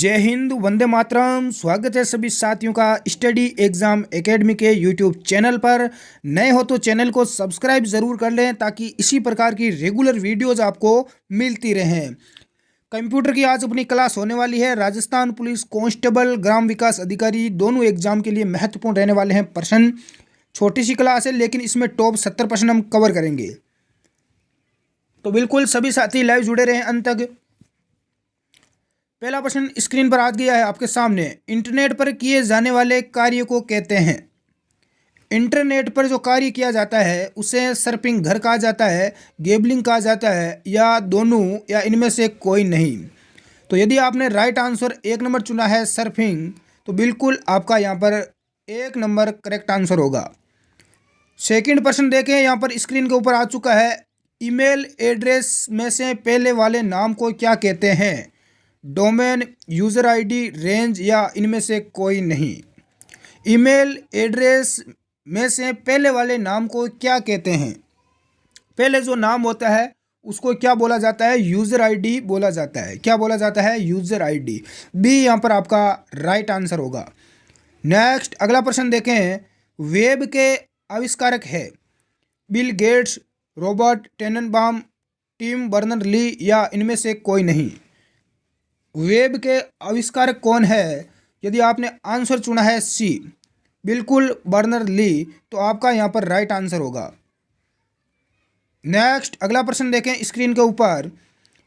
जय हिंद, वंदे मातरम। स्वागत है सभी साथियों का स्टडी एग्जाम एकेडमी के यूट्यूब चैनल पर। नए हो तो चैनल को सब्सक्राइब ज़रूर कर लें ताकि इसी प्रकार की रेगुलर वीडियोज़ आपको मिलती रहें। कंप्यूटर की आज अपनी क्लास होने वाली है। राजस्थान पुलिस कांस्टेबल, ग्राम विकास अधिकारी दोनों एग्जाम के लिए महत्वपूर्ण रहने वाले हैं प्रश्न। छोटी सी क्लास है लेकिन इसमें टॉप 70 प्रश्न हम कवर करेंगे, तो बिल्कुल सभी साथी लाइव जुड़े रहें अंत तक। पहला प्रश्न स्क्रीन पर आ गया है आपके सामने। इंटरनेट पर किए जाने वाले कार्य को कहते हैं। इंटरनेट पर जो कार्य किया जाता है उसे सर्फिंग घर कहा जाता है, गेबलिंग कहा जाता है, या दोनों, या इनमें से कोई नहीं। तो यदि आपने राइट आंसर 1 नंबर चुना है सर्फिंग, तो बिल्कुल आपका यहाँ पर 1 नंबर करेक्ट आंसर होगा। सेकंड प्रश्न देखें, यहाँ पर स्क्रीन के ऊपर आ चुका है। ईमेल एड्रेस में से पहले वाले नाम को क्या कहते हैं? डोमेन, यूज़र आईडी, रेंज, या इनमें से कोई नहीं। ईमेल एड्रेस में से पहले वाले नाम को क्या कहते हैं? पहले जो नाम होता है उसको क्या बोला जाता है? यूज़र आईडी बोला जाता है। क्या बोला जाता है? User ID. बी यहाँ पर आपका राइट आंसर होगा। नेक्स्ट अगला प्रश्न देखें। वेब के आविष्कारक है Bill Gates, Robert Tanenbaum, Tim Berners Lee, या इनमें से कोई नहीं। वेब के आविष्कारक कौन है? यदि आपने आंसर चुना है सी, बिल्कुल बर्नर ली, तो आपका यहाँ पर राइट आंसर होगा। नेक्स्ट अगला प्रश्न देखें स्क्रीन के ऊपर।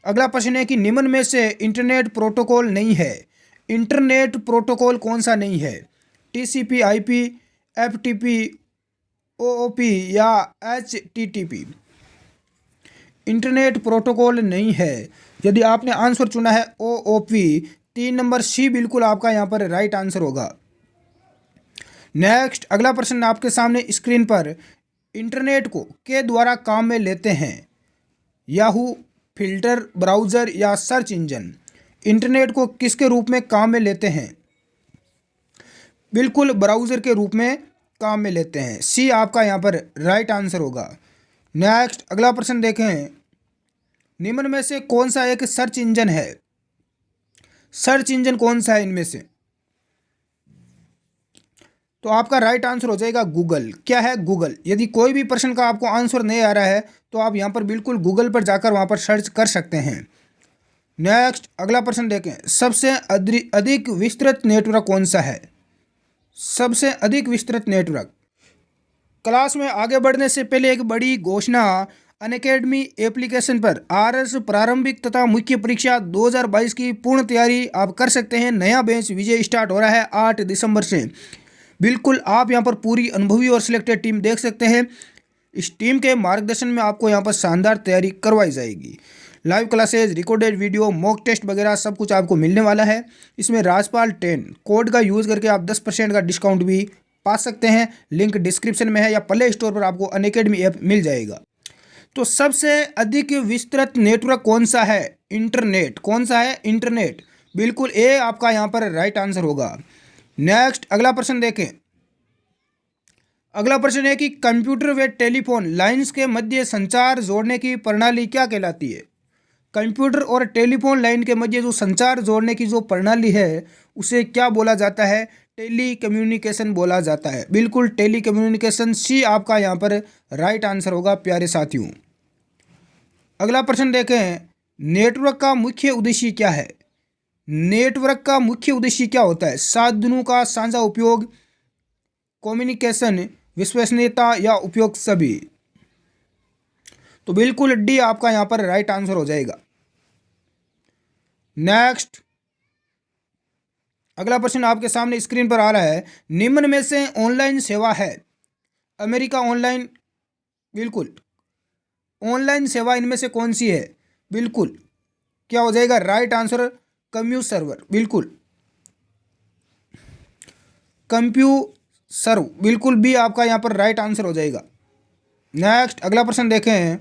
अगला प्रश्न है कि निम्न में से इंटरनेट प्रोटोकॉल नहीं है। इंटरनेट प्रोटोकॉल कौन सा नहीं है? टीसीपी, आईपी, एफटीपी, ओओपी, या एचटीटीपी। इंटरनेट प्रोटोकॉल नहीं है। यदि आपने आंसर चुना है ओओपी, 3 नंबर सी बिल्कुल आपका यहाँ पर राइट आंसर होगा। नेक्स्ट अगला प्रश्न आपके सामने स्क्रीन पर। इंटरनेट को के द्वारा काम में लेते हैं? याहू, फिल्टर, ब्राउज़र, या सर्च इंजन। इंटरनेट को किसके रूप में काम में लेते हैं? बिल्कुल ब्राउज़र के रूप में काम में लेते हैं। सी आपका यहाँ पर राइट आंसर होगा। नेक्स्ट अगला प्रश्न देखें। निम्न में से कौन सा एक सर्च इंजन है? सर्च इंजन कौन सा है इनमें से? तो आपका राइट आंसर हो जाएगा गूगल। क्या है? गूगल। यदि कोई भी प्रश्न का आपको आंसर नहीं आ रहा है तो आप यहाँ पर बिल्कुल गूगल पर जाकर वहाँ पर सर्च कर सकते हैं। नेक्स्ट अगला प्रश्न देखें। सबसे अधिक विस्तृत नेटवर्क कौन सा है? सबसे अधिक विस्तृत नेटवर्क। क्लास में आगे बढ़ने से पहले एक बड़ी घोषणा। अनअकैडमी एप्लीकेशन पर आरएस प्रारंभिक तथा मुख्य परीक्षा 2022 की पूर्ण तैयारी आप कर सकते हैं। नया बैच विजय स्टार्ट हो रहा है 8 दिसंबर से। बिल्कुल आप यहां पर पूरी अनुभवी और सिलेक्टेड टीम देख सकते हैं। इस टीम के मार्गदर्शन में आपको यहां पर शानदार तैयारी करवाई जाएगी। Live classes, recorded video, mock test वगैरह सब कुछ आपको मिलने वाला है। इसमें राजपाल 10 कोड का यूज़ करके आप 10% का डिस्काउंट भी पा सकते हैं। लिंक डिस्क्रिप्शन में है या प्ले स्टोर पर आपको अनअकैडमी ऐप मिल जाएगा। तो सबसे अधिक विस्तृत नेटवर्क कौन सा है? इंटरनेट। कौन सा है? इंटरनेट। बिल्कुल ए आपका यहाँ पर राइट आंसर होगा। नेक्स्ट अगला प्रश्न देखें। अगला प्रश्न है कि कंप्यूटर व टेलीफोन लाइंस के मध्य संचार जोड़ने की प्रणाली क्या कहलाती है? कंप्यूटर और टेलीफोन लाइन के मध्य जो संचार जोड़ने की जो प्रणाली है उसे क्या बोला जाता है? टेली कम्युनिकेशन बोला जाता है। बिल्कुल टेली कम्युनिकेशन। सी आपका यहाँ पर राइट आंसर होगा प्यारे साथियों। अगला प्रश्न देखें। नेटवर्क का मुख्य उद्देश्य क्या है? नेटवर्क का मुख्य उद्देश्य क्या होता है? साधनों का साझा उपयोग, कम्युनिकेशन, विश्वसनीयता, या उपयोग सभी। तो बिल्कुल डी आपका यहाँ पर राइट आंसर हो जाएगा। नेक्स्ट अगला प्रश्न आपके सामने स्क्रीन पर आ रहा है। निम्न में से ऑनलाइन सेवा है? America online. बिल्कुल ऑनलाइन सेवा इनमें से कौन सी है? बिल्कुल क्या हो जाएगा? Right answer कंप्यू server. बिल्कुल कंप्यू सर्व। बिल्कुल बी आपका यहाँ पर राइट आंसर हो जाएगा। नेक्स्ट अगला प्रश्न देखें।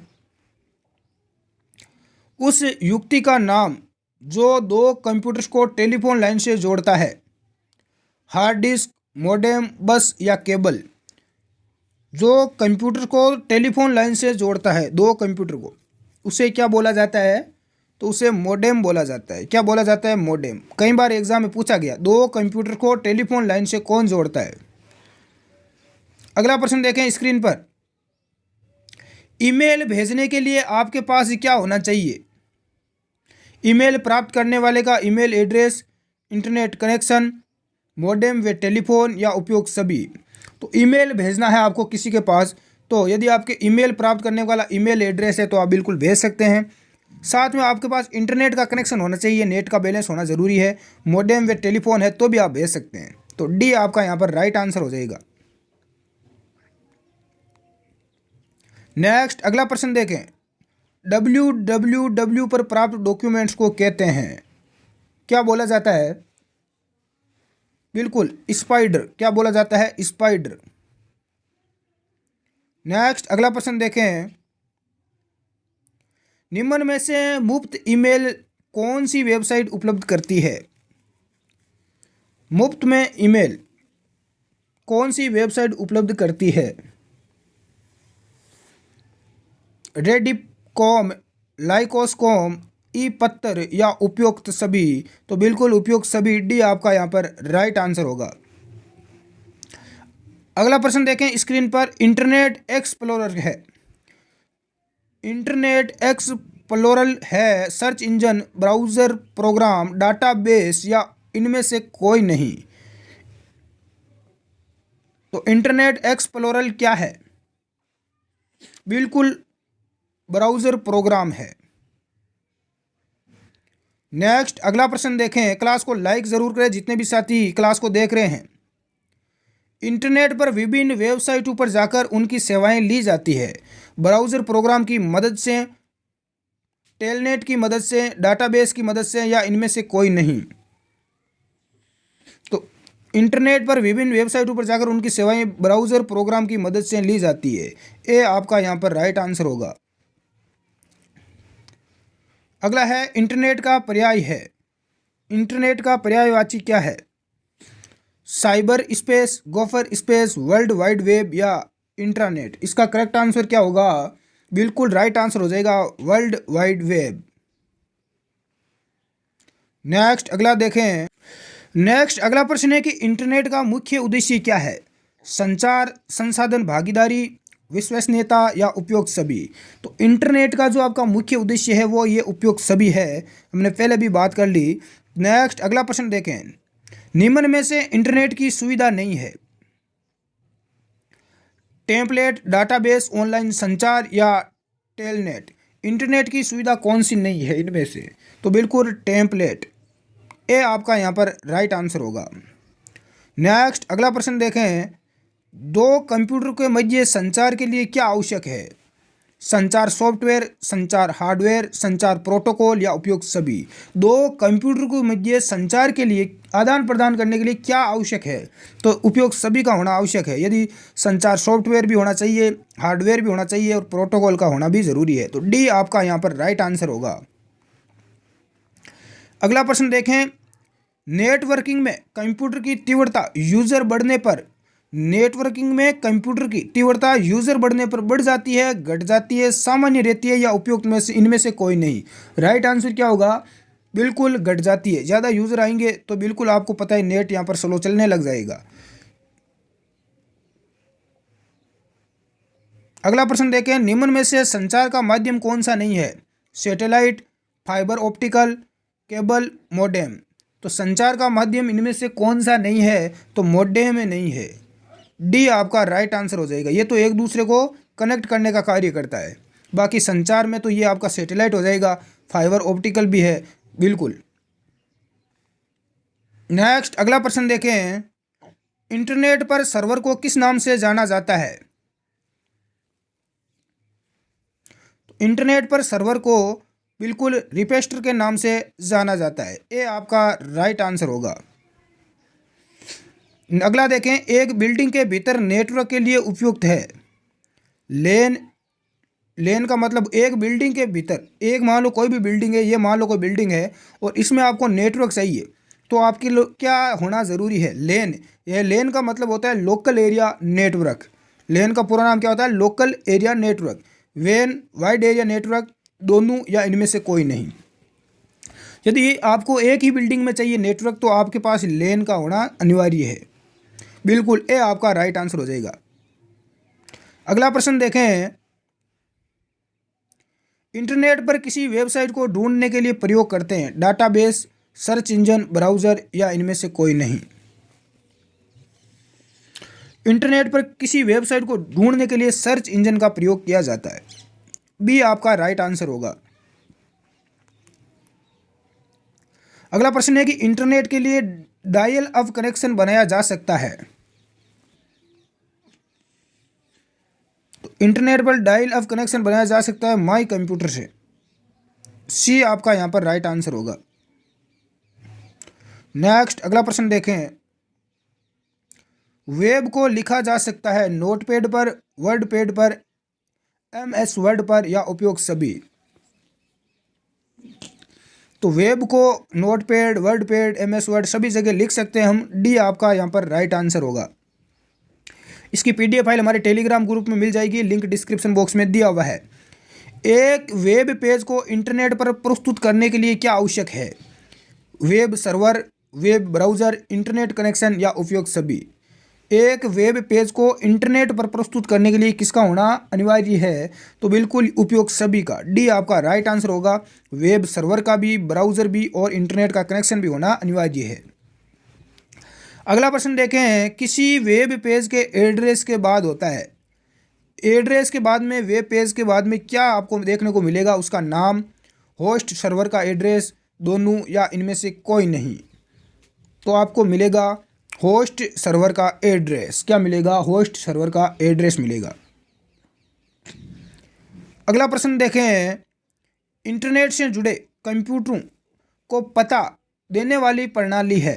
उस युक्ति का नाम जो दो कंप्यूटर्स को टेलीफोन लाइन से जोड़ता है? हार्ड डिस्क, मोडेम, बस, या केबल। जो कंप्यूटर को टेलीफोन लाइन से जोड़ता है दो कंप्यूटर को, उसे क्या बोला जाता है? तो उसे मोडेम बोला जाता है। क्या बोला जाता है? मोडेम। कई बार एग्जाम में पूछा गया, दो कंप्यूटर को टेलीफोन लाइन से कौन जोड़ता है? अगला प्रश्न देखें स्क्रीन पर। ईमेल भेजने के लिए आपके पास क्या होना चाहिए? ईमेल प्राप्त करने वाले का email address, internet connection, modem व टेलीफोन या उपयोग सभी। तो ईमेल भेजना है आपको किसी के पास, तो यदि आपके ईमेल प्राप्त करने वाला ईमेल एड्रेस है तो आप बिल्कुल भेज सकते हैं। साथ में आपके पास इंटरनेट का कनेक्शन होना चाहिए, नेट का बैलेंस होना ज़रूरी है, मोडेम व टेलीफोन है तो भी आप भेज सकते हैं। तो डी आपका यहाँ पर राइट आंसर हो जाएगा। नेक्स्ट अगला प्रश्न देखें। www पर प्राप्त डॉक्यूमेंट्स को कहते हैं, क्या बोला जाता है? बिल्कुल स्पाइडर। क्या बोला जाता है? स्पाइडर। नेक्स्ट अगला प्रश्न देखें। निम्न में से मुफ्त ईमेल कौन सी वेबसाइट उपलब्ध करती है? मुफ्त में ईमेल कौन सी वेबसाइट उपलब्ध करती है? रेडिफ.com, लाइकोस.com, ई पत्तर या उपयुक्त सभी? तो बिल्कुल उपयुक्त सभी, डी आपका यहाँ पर राइट आंसर होगा। अगला प्रश्न देखें स्क्रीन पर। इंटरनेट एक्सप्लोरर है, इंटरनेट एक्सप्लोरर है search engine, browser, program, database या इनमें से कोई नहीं? तो इंटरनेट एक्सप्लोरर क्या है? बिल्कुल ब्राउज़र प्रोग्राम है। नेक्स्ट अगला प्रश्न देखें। क्लास को लाइक ज़रूर करें जितने भी साथी क्लास को देख रहे हैं। इंटरनेट पर विभिन्न वेबसाइटों पर जाकर उनकी सेवाएं ली जाती है, ब्राउज़र प्रोग्राम की मदद से, टेलनेट की मदद से, डाटाबेस की मदद से या इनमें से कोई नहीं? तो इंटरनेट पर विभिन्न वेबसाइटों पर जाकर उनकी सेवाएं ब्राउज़र प्रोग्राम की मदद से ली जाती है। ए आपका यहाँ पर राइट आंसर होगा। अगला है इंटरनेट का पर्याय है। इंटरनेट का पर्यायवाची क्या है? Cyber space, gopher space, world wide web या इंटरनेट? इसका करेक्ट आंसर क्या होगा? बिल्कुल राइट आंसर हो जाएगा वर्ल्ड वाइड वेब। नेक्स्ट अगला देखें। नेक्स्ट अगला प्रश्न है कि इंटरनेट का मुख्य उद्देश्य क्या है? संचार, संसाधन भागीदारी, विश्वसनीयता या उपयोग सभी? तो इंटरनेट का जो आपका मुख्य उद्देश्य है वो ये उपयोग सभी है, हमने पहले भी बात कर ली। नेक्स्ट अगला प्रश्न देखें। निम्न में से इंटरनेट की सुविधा नहीं है? टेम्पलेट, डाटाबेस, ऑनलाइन संचार या टेलनेट? इंटरनेट की सुविधा कौन सी नहीं है इनमें से? तो बिल्कुल टेम्पलेट। ए आपका यहाँ पर राइट आंसर होगा। नेक्स्ट अगला प्रश्न देखें। दो कंप्यूटर के मध्य संचार के लिए क्या आवश्यक है? संचार सॉफ्टवेयर, संचार हार्डवेयर, संचार प्रोटोकॉल या उपयोग सभी? दो कंप्यूटर के मध्य संचार के लिए, आदान प्रदान करने के लिए क्या आवश्यक है? तो उपयोग सभी का होना आवश्यक है। यदि संचार सॉफ्टवेयर भी होना चाहिए, हार्डवेयर भी होना चाहिए और प्रोटोकॉल का होना भी ज़रूरी है। तो डी आपका यहाँ पर राइट आंसर होगा। अगला प्रश्न देखें। नेटवर्किंग में कंप्यूटर की तीव्रता यूज़र बढ़ने पर, नेटवर्किंग में कंप्यूटर की तीव्रता यूज़र बढ़ने पर बढ़ जाती है, घट जाती है, सामान्य रहती है या उपयुक्त में से इनमें से कोई नहीं? राइट आंसर क्या होगा? बिल्कुल घट जाती है। ज़्यादा यूज़र आएंगे तो बिल्कुल आपको पता है नेट यहाँ पर स्लो चलने लग जाएगा। अगला प्रश्न देखें। निम्न में से संचार का माध्यम कौन सा नहीं है? Satellite, fibre optical, cable, modem? तो संचार का माध्यम इनमें से कौन सा नहीं है? तो मोडेम में नहीं है। डी आपका राइट आंसर हो जाएगा। ये तो एक दूसरे को कनेक्ट करने का कार्य करता है, बाकी संचार में तो ये आपका सैटेलाइट हो जाएगा, फाइबर ऑप्टिकल भी है बिल्कुल। नेक्स्ट अगला प्रश्न देखें। इंटरनेट पर सर्वर को किस नाम से जाना जाता है? तो इंटरनेट पर सर्वर को बिल्कुल रिक्वेस्टर के नाम से जाना जाता है। ये आपका राइट आंसर होगा। अगला देखें। एक बिल्डिंग के भीतर नेटवर्क के लिए उपयुक्त है। लेन, लेन का मतलब एक बिल्डिंग के भीतर, एक मान लो कोई भी बिल्डिंग है, ये मान लो कोई बिल्डिंग है और इसमें आपको नेटवर्क चाहिए, तो आपकी क्या होना ज़रूरी है? लेन। यह लेन का मतलब होता है लोकल एरिया नेटवर्क। लेन का पूरा नाम क्या होता है? Local area network. When wide area network, दोनों या इनमें से कोई नहीं? यदि आपको एक ही बिल्डिंग में चाहिए नेटवर्क तो आपके पास लेन का होना अनिवार्य है। बिल्कुल, ए आपका राइट आंसर हो जाएगा। अगला प्रश्न देखें, इंटरनेट पर किसी वेबसाइट को ढूंढने के लिए प्रयोग करते हैं डाटाबेस, सर्च इंजन, ब्राउज़र या इनमें से कोई नहीं। इंटरनेट पर किसी वेबसाइट को ढूंढने के लिए सर्च इंजन का प्रयोग किया जाता है। बी आपका राइट आंसर होगा। अगला प्रश्न है कि इंटरनेट के लिए डायल अप कनेक्शन बनाया जा सकता है। तो इंटरनेट पर डायल अप कनेक्शन बनाया जा सकता है माई कंप्यूटर से। सी आपका यहां पर राइट आंसर होगा। नेक्स्ट अगला प्रश्न देखें, वेब को लिखा जा सकता है नोटपैड पर, वर्ड पैड पर, MS वर्ड पर या उपयोग सभी। तो वेब को notepad, word pad, MS word सभी जगह लिख सकते हैं हम। डी आपका यहाँ पर राइट आंसर होगा। इसकी PDF फाइल हमारे टेलीग्राम ग्रुप में मिल जाएगी, लिंक डिस्क्रिप्शन बॉक्स में दिया हुआ है। एक वेब पेज को इंटरनेट पर प्रस्तुत करने के लिए क्या आवश्यक है? Web server, web browser, internet connection या उपयोग सभी। एक वेब पेज को इंटरनेट पर प्रस्तुत करने के लिए किसका होना अनिवार्य है? तो बिल्कुल उपयोग सभी का। डी आपका राइट आंसर होगा। वेब सर्वर का भी, ब्राउज़र भी और इंटरनेट का कनेक्शन भी होना अनिवार्य है। अगला प्रश्न देखें, किसी वेब पेज के एड्रेस के बाद होता है। एड्रेस के बाद में, वेब पेज के बाद में क्या आपको देखने को मिलेगा? उसका नाम, होस्ट सर्वर का एड्रेस, दोनों या इनमें से कोई नहीं। तो आपको मिलेगा होस्ट सर्वर का एड्रेस। क्या मिलेगा? होस्ट सर्वर का एड्रेस मिलेगा। अगला प्रश्न देखें, इंटरनेट से जुड़े कंप्यूटरों को पता देने वाली प्रणाली है।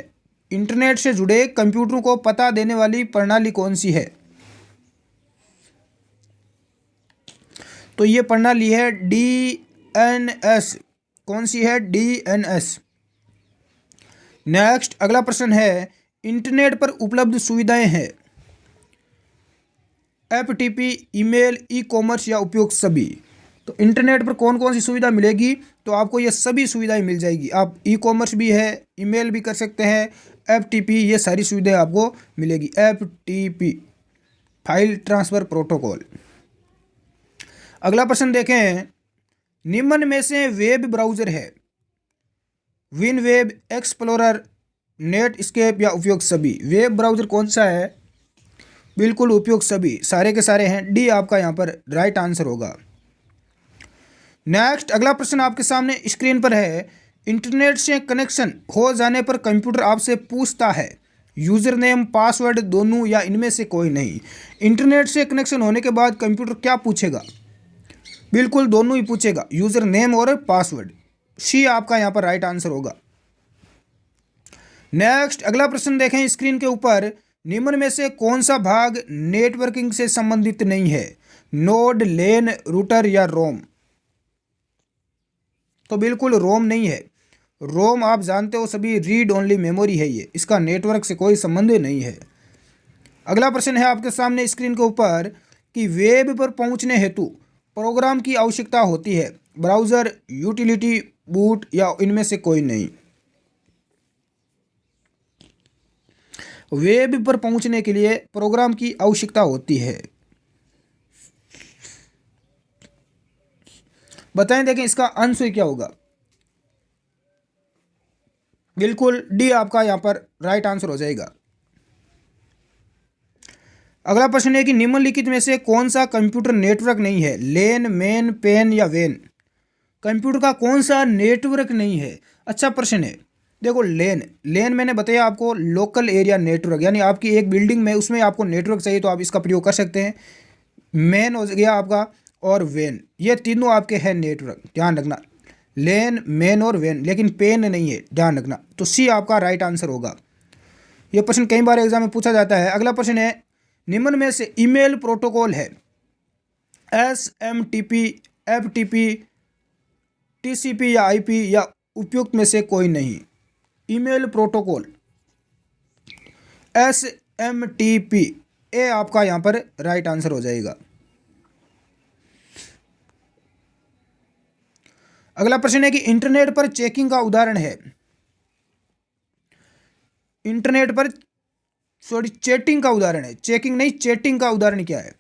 इंटरनेट से जुड़े कंप्यूटरों को पता देने वाली प्रणाली कौन सी है? तो ये प्रणाली है DNS। कौन सी है? DNS। नेक्स्ट अगला प्रश्न है, इंटरनेट पर उपलब्ध सुविधाएं हैं FTP, ईमेल, ई-कॉमर्स या उपयोग सभी। तो इंटरनेट पर कौन कौन सी सुविधा मिलेगी? तो आपको ये सभी सुविधाएं मिल जाएगी। आप ई-कॉमर्स भी है, ईमेल भी कर सकते हैं, FTP, ये सारी सुविधाएं आपको मिलेगी। FTP file transfer protocol. अगला प्रश्न देखें, निम्न में से वेब ब्राउज़र है विनवेब, एक्सप्लोरर, नेटस्केप या उपयोग सभी। वेब ब्राउज़र कौन सा है? बिल्कुल उपयोग सभी, सारे के सारे हैं। डी आपका यहाँ पर राइट आंसर होगा। नेक्स्ट अगला प्रश्न आपके सामने स्क्रीन पर है, इंटरनेट से कनेक्शन हो जाने पर कंप्यूटर आपसे पूछता है यूज़र नेम, पासवर्ड, दोनों या इनमें से कोई नहीं। इंटरनेट से कनेक्शन होने के बाद कंप्यूटर क्या पूछेगा? बिल्कुल दोनों ही पूछेगा, यूज़र नेम और पासवर्ड। सी आपका यहाँ पर राइट आंसर होगा। नेक्स्ट अगला प्रश्न देखें स्क्रीन के ऊपर, निम्न में से कौन सा भाग नेटवर्किंग से संबंधित नहीं है? नोड, लेन, रूटर या रोम। तो बिल्कुल रोम नहीं है। रोम आप जानते हो सभी, रीड ओनली मेमोरी है ये, इसका नेटवर्क से कोई संबंध नहीं है। अगला प्रश्न है आपके सामने स्क्रीन के ऊपर कि वेब पर पहुंचने हेतु प्रोग्राम की आवश्यकता होती है ब्राउज़र, यूटिलिटी, बूट या इनमें से कोई नहीं। वेब पर पहुंचने के लिए प्रोग्राम की आवश्यकता होती है। बताएं, देखें इसका आंसर क्या होगा? बिल्कुल डी आपका यहां पर राइट आंसर हो जाएगा। अगला प्रश्न है कि निम्नलिखित में से कौन सा कंप्यूटर नेटवर्क नहीं है? लेन, मेन, पेन या वेन। कंप्यूटर का कौन सा नेटवर्क नहीं है? अच्छा प्रश्न है। देखो लेन मैंने बताया आपको, लोकल एरिया नेटवर्क, यानी आपकी एक बिल्डिंग में उसमें आपको नेटवर्क चाहिए तो आप इसका प्रयोग कर सकते हैं। मेन हो गया आपका, और वेन, ये तीनों आपके हैं नेटवर्क, ध्यान रखना। लेन, मेन और वेन, लेकिन पेन नहीं है, ध्यान रखना। तो सी आपका राइट आंसर होगा। यह प्रश्न कई बार एग्जाम में पूछा जाता है। अगला प्रश्न है, निम्न में से ईमेल प्रोटोकॉल है SMTP, FTP, TCP या IP या उपयुक्त में से कोई नहीं। ईमेल प्रोटोकॉल SMTP, ए आपका यहाँ पर राइट आंसर हो जाएगा। अगला प्रश्न है कि इंटरनेट पर चेकिंग का उदाहरण है। इंटरनेट पर सॉरी चैटिंग का उदाहरण है, चेकिंग नहीं, चैटिंग का उदाहरण क्या है?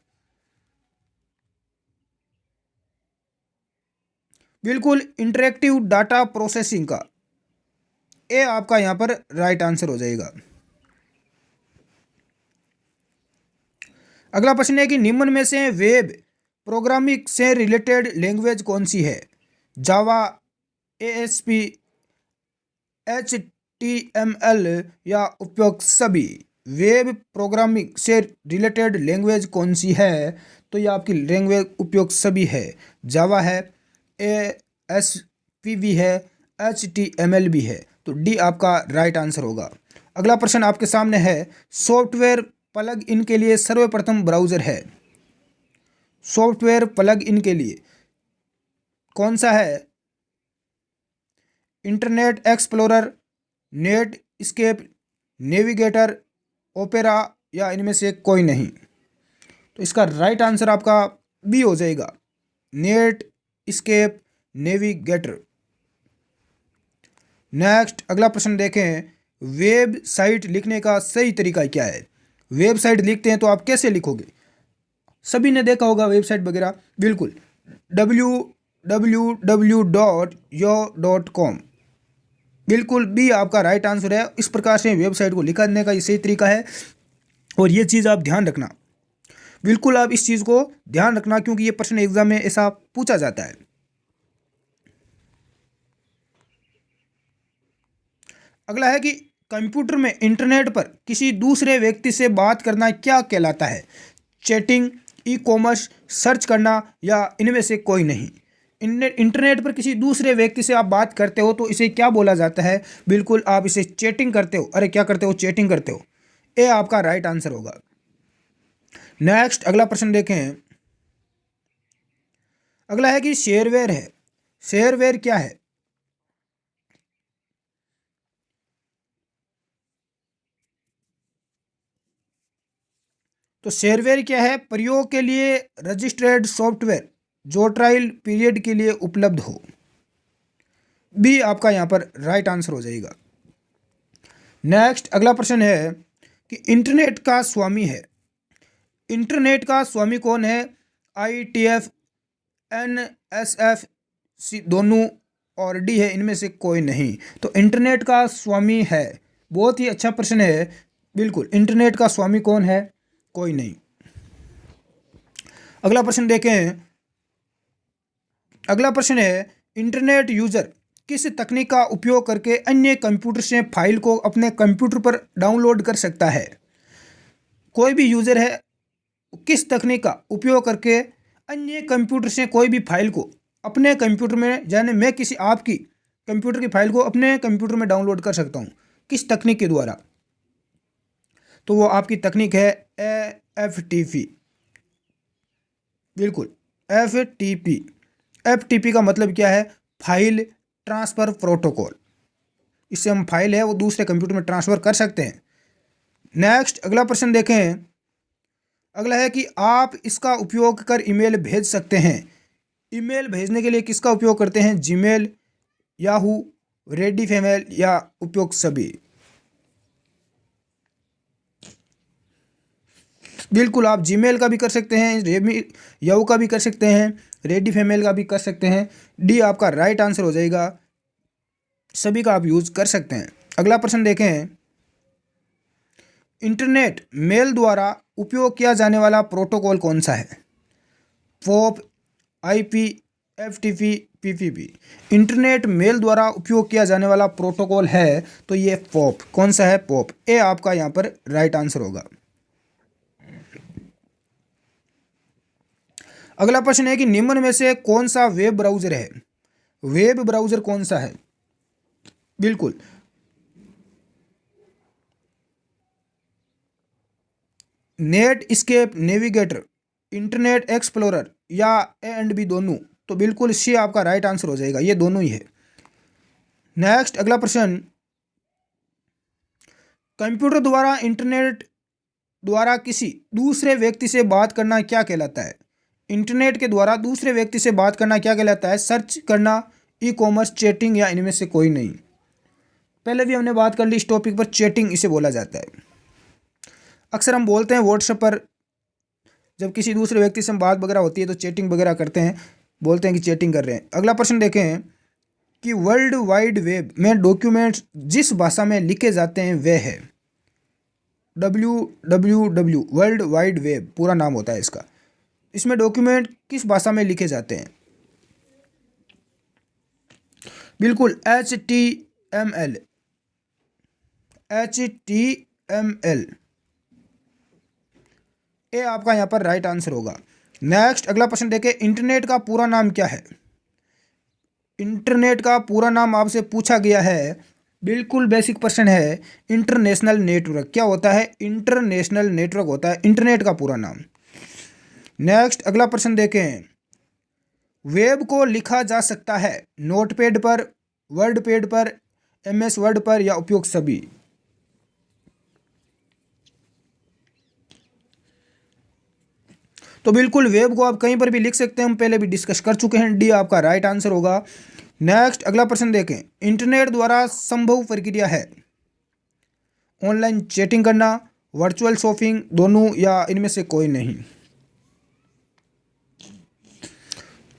बिल्कुल इंटरेक्टिव डाटा प्रोसेसिंग का। ए आपका यहां पर राइट आंसर हो जाएगा। अगला प्रश्न है कि निम्न में से वेब प्रोग्रामिंग से रिलेटेड लैंग्वेज कौन सी है? जावा, एएसपी, HTML या उपयुक्त सभी। वेब प्रोग्रामिंग से रिलेटेड लैंग्वेज कौन सी है? तो ये आपकी लैंग्वेज उपयुक्त सभी है। जावा है, ASP भी है, HTML भी है। तो डी आपका राइट आंसर होगा। अगला प्रश्न आपके सामने है, सॉफ्टवेयर प्लग इन के लिए सर्वप्रथम ब्राउज़र है। सॉफ्टवेयर प्लग इन के लिए कौन सा है? Internet Explorer, Netscape, Navigator, Opera या इनमें से कोई नहीं। तो इसका राइट आंसर आपका बी हो जाएगा, नेट स्केप नेविगेटर। नेक्स्ट अगला प्रश्न देखें, वेबसाइट लिखने का सही तरीका क्या है? वेबसाइट लिखते हैं तो आप कैसे लिखोगे? सभी ने देखा होगा वेबसाइट वगैरह। बिल्कुल www.yo.com। बिल्कुल बी आपका राइट आंसर है। इस प्रकार से वेबसाइट को लिखने का ये सही तरीका है और ये चीज़ आप ध्यान रखना। बिल्कुल आप इस चीज़ को ध्यान रखना क्योंकि ये प्रश्न एग्जाम में ऐसा पूछा जाता है। अगला है कि कंप्यूटर में इंटरनेट पर किसी दूसरे व्यक्ति से बात करना क्या कहलाता है? चैटिंग, ई कॉमर्स, सर्च करना या इनमें से कोई नहीं। इंटरनेट पर किसी दूसरे व्यक्ति से आप बात करते हो तो इसे क्या बोला जाता है? बिल्कुल आप इसे चैटिंग करते हो। अरे क्या करते हो? चैटिंग करते हो। ए आपका राइट आंसर होगा। नेक्स्ट अगला प्रश्न देखें। अगला है कि शेयरवेयर है। शेयरवेयर क्या है? तो शेयरवेयर क्या है? प्रयोग के लिए रजिस्टर्ड सॉफ्टवेयर जो ट्रायल पीरियड के लिए उपलब्ध हो। बी आपका यहाँ पर राइट आंसर हो जाएगा। नेक्स्ट अगला प्रश्न है कि इंटरनेट का स्वामी है। इंटरनेट का स्वामी कौन है? IETF, NSF दोनों और डी है, इनमें से कोई नहीं। तो इंटरनेट का स्वामी है। बहुत ही अच्छा प्रश्न है। बिल्कुल इंटरनेट का स्वामी कौन है? कोई नहीं। अगला प्रश्न देखें। अगला प्रश्न है, इंटरनेट यूजर किस तकनीक का उपयोग करके अन्य कंप्यूटर से फाइल को अपने कंप्यूटर पर डाउनलोड कर सकता है? कोई भी यूजर है किस तकनीक का उपयोग करके अन्य कंप्यूटर से कोई भी फाइल को अपने कंप्यूटर में, यानी मैं किसी आपकी कंप्यूटर की फाइल को अपने कंप्यूटर में डाउनलोड कर सकता हूँ, किस तकनीक के द्वारा? तो वो आपकी तकनीक है FTP। बिल्कुल FTP। FTP का मतलब क्या है? File transfer protocol. इससे हम फाइल है वो दूसरे कंप्यूटर में ट्रांसफ़र कर सकते हैं। नेक्स्ट अगला प्रश्न देखें। अगला है कि आप इसका उपयोग कर ईमेल भेज सकते हैं। ईमेल भेजने के लिए किसका उपयोग करते हैं? जीमेल, याहू, रेडिफमेल या उपयोग सभी। बिल्कुल आप जीमेल का भी कर सकते हैं, याहू का भी कर सकते हैं, रेडिफमेल का भी कर सकते हैं। डी आपका राइट आंसर हो जाएगा। सभी का आप यूज कर सकते हैं। अगला प्रश्न देखें। इंटरनेट मेल द्वारा उपयोग किया जाने वाला प्रोटोकॉल कौन सा है? POP, IP, FTP, PPP। Internet mail द्वारा उपयोग किया जाने वाला प्रोटोकॉल है तो ये पॉप। कौन सा है? पॉप। ए आपका यहाँ पर राइट आंसर होगा। अगला प्रश्न है कि निम्न में से कौन सा वेब ब्राउज़र है? वेब ब्राउज़र कौन सा है? बिल्कुल Netscape Navigator, Internet Explorer या A&B दोनों। तो बिल्कुल सी आपका राइट आंसर हो जाएगा, ये दोनों ही है। नेक्स्ट अगला प्रश्न, कंप्यूटर द्वारा इंटरनेट द्वारा किसी दूसरे व्यक्ति से बात करना क्या कहलाता है? इंटरनेट के द्वारा दूसरे व्यक्ति से बात करना क्या कहलाता है? सर्च करना, ई कॉमर्स, चैटिंग या इनमें से कोई नहीं। पहले भी हमने बात कर ली इस टॉपिक पर, चैटिंग इसे बोला जाता है। अक्सर हम बोलते हैं व्हाट्सएप पर जब किसी दूसरे व्यक्ति से बात वगैरह होती है तो चैटिंग वगैरह करते हैं, बोलते हैं कि चैटिंग कर रहे हैं। अगला प्रश्न देखें कि वर्ल्ड वाइड वेब में डॉक्यूमेंट्स जिस भाषा में लिखे जाते हैं वह है WWW, वर्ल्ड वाइड वेब पूरा नाम होता है इसका। इसमें डॉक्यूमेंट किस भाषा में लिखे जाते हैं? बिल्कुल HTML, HTML ये आपका यहाँ पर राइट आंसर होगा। नेक्स्ट अगला प्रश्न देखें, इंटरनेट का पूरा नाम क्या है? इंटरनेट का पूरा नाम आपसे पूछा गया है, बिल्कुल बेसिक प्रश्न है। इंटरनेशनल नेटवर्क क्या होता है? इंटरनेशनल नेटवर्क होता है इंटरनेट का पूरा नाम। नेक्स्ट अगला प्रश्न देखें, वेब को लिखा जा सकता है नोटपैड पर, वर्ड पैड पर, MS वर्ड पर या उपयुक्त सभी? तो बिल्कुल वेब को आप कहीं पर भी लिख सकते हैं, हम पहले भी डिस्कस कर चुके हैं। डी आपका राइट आंसर होगा। नेक्स्ट अगला प्रश्न देखें, इंटरनेट द्वारा संभव प्रक्रिया है ऑनलाइन चैटिंग करना, वर्चुअल शॉपिंग, दोनों या इनमें से कोई नहीं?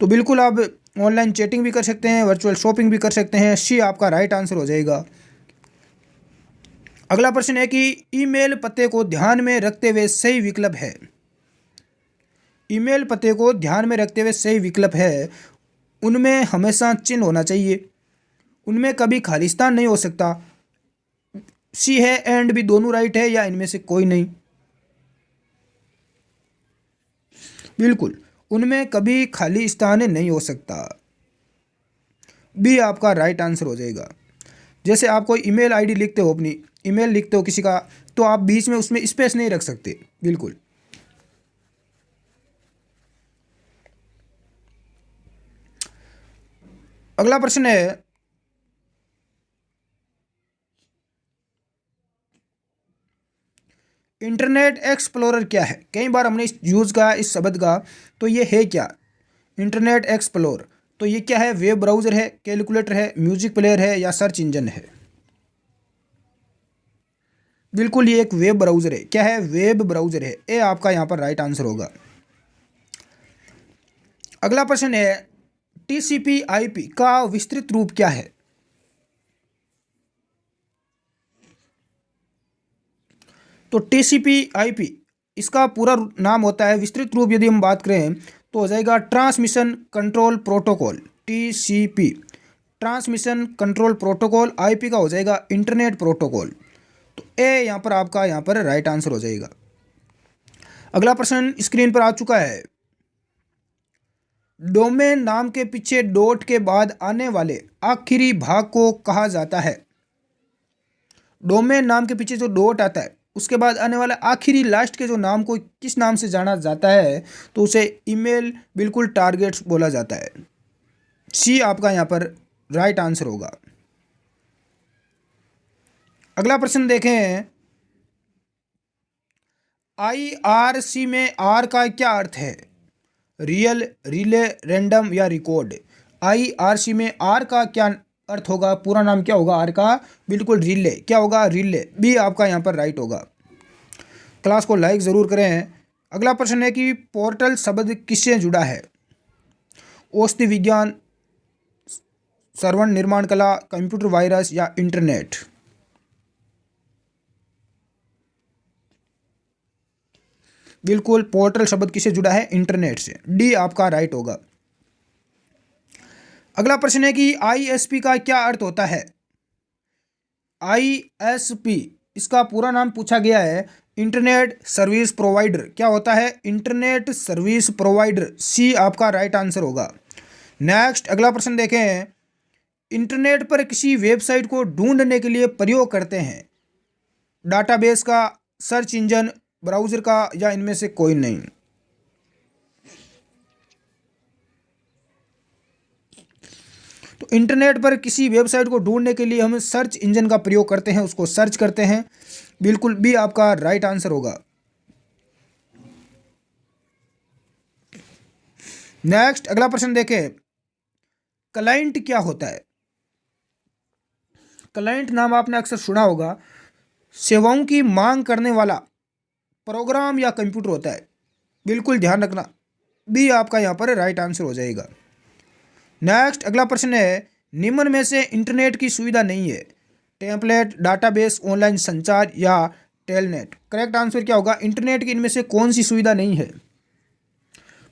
तो बिल्कुल आप ऑनलाइन चैटिंग भी कर सकते हैं, वर्चुअल शॉपिंग भी कर सकते हैं। सी आपका राइट आंसर हो जाएगा। अगला प्रश्न है कि ईमेल पते को ध्यान में रखते हुए सही विकल्प है। ईमेल पते को ध्यान में रखते हुए सही विकल्प है, उनमें हमेशा चिन्ह होना चाहिए, उनमें कभी खालिस्तान नहीं हो सकता। सी है एंड भी दोनों राइट है या इनमें से कोई नहीं? बिल्कुल उनमें कभी खाली स्थान नहीं हो सकता। बी आपका राइट आंसर हो जाएगा। जैसे आप कोई ईमेल आईडी लिखते हो, अपनी ईमेल लिखते हो किसी का, तो आप बीच में उसमें स्पेस नहीं रख सकते। बिल्कुल। अगला प्रश्न है, इंटरनेट एक्सप्लोरर क्या है? कई बार हमने इस यूज़ का इस शब्द का, तो ये है क्या इंटरनेट एक्सप्लोर? तो ये क्या है? वेब ब्राउज़र है, कैलकुलेटर है, म्यूजिक प्लेयर है या सर्च इंजन है? बिल्कुल ये एक वेब ब्राउज़र है। क्या है? वेब ब्राउज़र है। ये आपका यहाँ पर राइट आंसर होगा। अगला प्रश्न है, TCP/IP का विस्तृत रूप क्या है? तो TCP/IP इसका पूरा नाम होता है, विस्तृत रूप यदि हम बात करें तो हो जाएगा transmission control protocol. TCP transmission control protocol, IP का हो जाएगा इंटरनेट प्रोटोकॉल। तो ए यहाँ पर आपका यहाँ पर राइट आंसर हो जाएगा। अगला प्रश्न स्क्रीन पर आ चुका है, डोमेन नाम के पीछे डॉट के बाद आने वाले आखिरी भाग को कहा जाता है। डोमेन नाम के पीछे जो डॉट आता है उसके बाद आने वाला आखिरी लास्ट के जो नाम को किस नाम से जाना जाता है? तो उसे ईमेल बिल्कुल टारगेट्स बोला जाता है। सी आपका यहाँ पर राइट आंसर होगा। अगला प्रश्न देखें, IRC में आर का क्या अर्थ है? रियल, रिले, रैंडम या रिकॉर्ड? IRC में आर का क्या अर्थ होगा? पूरा नाम क्या होगा आर का? बिल्कुल रिले। क्या होगा? रिले। भी आपका यहाँ पर राइट होगा। क्लास को लाइक ज़रूर करें। अगला प्रश्न है कि पोर्टल शब्द किससे जुड़ा है? औषधि विज्ञान, सर्वन निर्माण कला, कंप्यूटर वायरस या इंटरनेट? बिल्कुल पोर्टल शब्द किससे जुड़ा है? इंटरनेट से। डी आपका राइट होगा। अगला प्रश्न है कि ISP का क्या अर्थ होता है? ISP इसका पूरा नाम पूछा गया है, इंटरनेट सर्विस प्रोवाइडर। क्या होता है? Internet service provider. सी आपका राइट आंसर होगा। नेक्स्ट अगला प्रश्न देखें, इंटरनेट पर किसी वेबसाइट को ढूंढने के लिए प्रयोग करते हैं डाटाबेस का, सर्च इंजन, ब्राउज़र का या इनमें से कोई नहीं? तो इंटरनेट पर किसी वेबसाइट को ढूंढने के लिए हम सर्च इंजन का प्रयोग करते हैं, उसको सर्च करते हैं। बिल्कुल भी आपका राइट आंसर होगा। नेक्स्ट अगला प्रश्न देखें, क्लाइंट क्या होता है? क्लाइंट नाम आपने अक्सर सुना होगा। सेवाओं की मांग करने वाला प्रोग्राम या कंप्यूटर होता है। बिल्कुल ध्यान रखना, बी आपका यहाँ पर राइट आंसर हो जाएगा। नेक्स्ट अगला प्रश्न है, निम्न में से इंटरनेट की सुविधा नहीं है? टेम्पलेट, डाटाबेस, ऑनलाइन संचार या टेलनेट। करेक्ट आंसर क्या होगा? इंटरनेट की इनमें से कौन सी सुविधा नहीं है?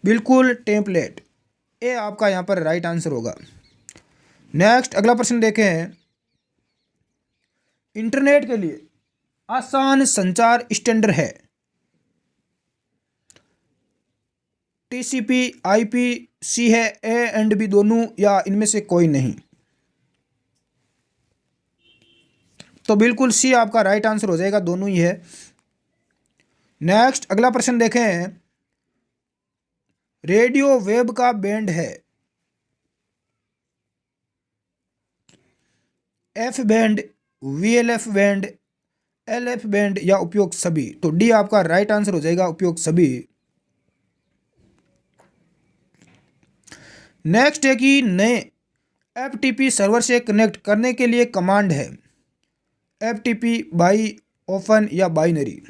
बिल्कुल टेम्पलेट, ए आपका यहाँ पर राइट आंसर होगा। नेक्स्ट अगला प्रश्न देखें, इंटरनेट के लिए आसान संचार स्टैंडर्ड है? टीसीपी, आईपी, है ए एंड बी दोनों या इनमें से कोई नहीं? तो बिल्कुल सी आपका राइट आंसर हो जाएगा, दोनों ही है। नेक्स्ट अगला प्रश्न देखें, रेडियो वेब का बैंड है? F band, VLF band, LF band या उपयोग सभी? तो डी आपका राइट आंसर हो जाएगा, उपयोग सभी। नेक्स्ट है कि नए एफटीपी सर्वर से कनेक्ट करने के लिए कमांड है? एफटीपी, बाई, ओपन या बाइनरी?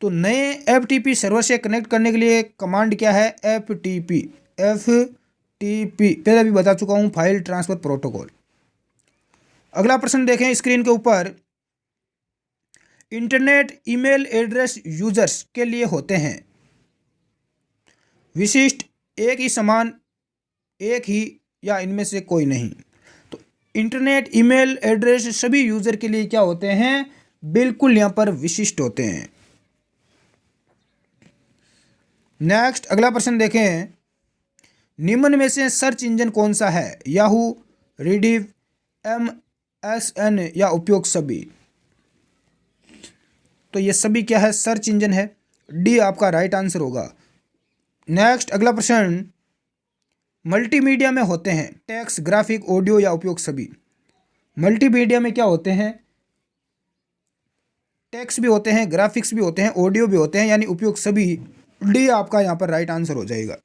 तो नए एफटीपी सर्वर से कनेक्ट करने के लिए कमांड क्या है? एफटीपी। एफटीपी पहले भी बता चुका हूं, फाइल ट्रांसफर प्रोटोकॉल। अगला प्रश्न देखें स्क्रीन के ऊपर, इंटरनेट ईमेल एड्रेस यूजर्स के लिए होते हैं? विशिष्ट, एक ही समान, एक ही या इनमें से कोई नहीं? तो इंटरनेट ईमेल एड्रेस सभी यूजर के लिए क्या होते हैं? बिल्कुल यहां पर विशिष्ट होते हैं। नेक्स्ट अगला प्रश्न देखें, निम्न में से सर्च इंजन कौन सा है? याहू, रीडिव, MSN या उपयोग सभी? तो ये सभी क्या है? सर्च इंजन है, डी आपका राइट आंसर होगा। नेक्स्ट अगला प्रश्न, मल्टीमीडिया में होते हैं? टेक्स्ट, ग्राफिक, ऑडियो या उपयोग सभी? मल्टीमीडिया में क्या होते हैं? टेक्स्ट भी होते हैं, ग्राफिक्स भी होते हैं, ऑडियो भी होते हैं, यानी उपयोग सभी। डी आपका यहाँ पर राइट आंसर हो जाएगा।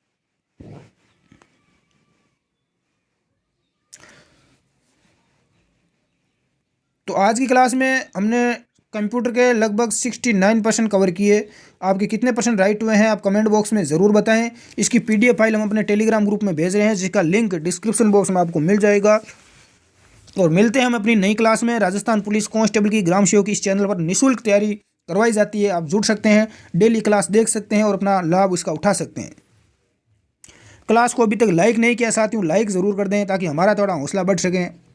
तो आज की क्लास में हमने कंप्यूटर के लगभग 69% कवर किए। आपके कितने परसेंट राइट हुए हैं आप कमेंट बॉक्स में ज़रूर बताएं। इसकी PDF फाइल हम अपने टेलीग्राम ग्रुप में भेज रहे हैं, जिसका लिंक डिस्क्रिप्शन बॉक्स में आपको मिल जाएगा। और मिलते हैं हम अपनी नई क्लास में। राजस्थान पुलिस कांस्टेबल की ग्राम सेवक इस चैनल पर निःशुल्क तैयारी करवाई जाती है। आप जुड़ सकते हैं, डेली क्लास देख सकते हैं और अपना लाभ उसका उठा सकते हैं। क्लास को अभी तक लाइक नहीं किया साथियों, लाइक ज़रूर कर दें ताकि हमारा थोड़ा हौसला बढ़ सके।